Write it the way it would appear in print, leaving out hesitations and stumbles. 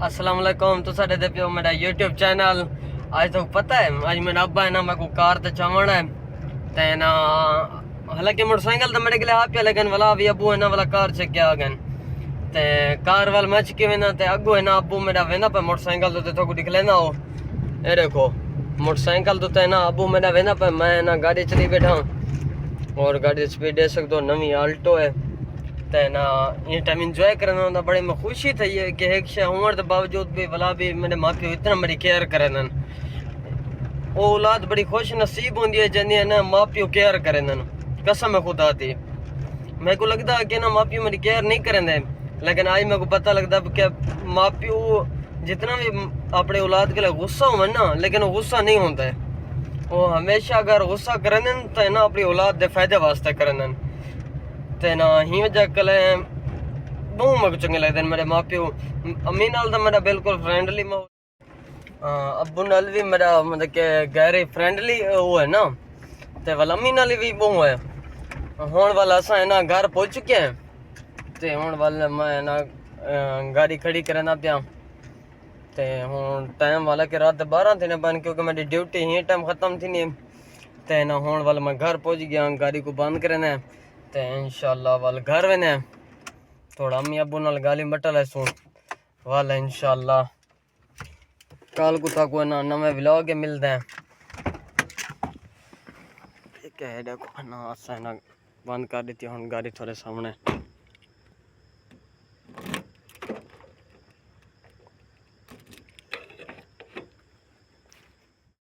अस्सलाम वालेकुम। तो साडे दे पियो मेरा यूट्यूब चैनल। आज तो पता है आज मेरा अब्बा है ना मेरे को कार ते चावण है ते ना हालांकि मोटरसाइकिल तो मेरे के लिए आप लेकिन वाला भी अबू है ना वाला कार चेक किया गन ते कार वाल मैच के वेना ते अगो है ना अबू मेरा वेना पे मोटरसाइकिल तो को दिख लेना हो ए देखो मोटरसाइकिल तो ना अबू मेरा वेना पे मैं ना गाड़ी चली बैठा और गाड़ी स्पीड दे सकते नवी आल्टो है ते ना ये टाइम इंजॉय करना होता बड़े में खुशी थी है कि एक शे उम्र के बावजूद भी भला भी मेरे माँ प्यो इतना मेरी केयर करन वो औलाद बड़ी खुश नसीब होंगी है जनी है ना माँ प्यो केयर करन कसम है खुदा दी मेरे को लगता है कि ना माँ प्यो मेरी केयर नहीं करें लेकिन आज मेरे को पता लगता कि माँ प्यो जितना भी अपने औलाद के लिए गुस्सा हो ना लेकिन वो गुस्सा नहीं होता है वो हमेशा अगर गुस्सा करें तो ना अपनी औलाद के फायदे वास्ते करें ते ना ही वजह कल बहुत मग चंगे लगते हैं मेरे माँ प्यो अम्मी नाल तो मेरा बिल्कुल फ्रेंडली अब्बू नाल भी मेरा मतलब कि गहरे फ्रेंडली वो है ना ते वाल अम्मी नाल भी वो है हुण वाल असा है ना घर पहुंच चुके हैं ते हुण वाल मैं ना गाड़ी खड़ी करना पिया ते हुण टाइम वाला कि रात 12 थी ना बन क्योंकि मेरी ड्यूटी ही टाइम ख़त्म थी नहीं ते ना हुण वाल मैं घर पहुंच गया गाड़ी को बंद करना है ते इंशाल्लाह वाल घर वेने थोड़ा अम्मी अब्बू नाल गाली मटल है सो वाल इंशाल्लाह कल को तक ना नवे व्लॉग मिलते हैं क्या है देखो ना असा ना बंद कर दी हुण गाड़ी थोड़े सामने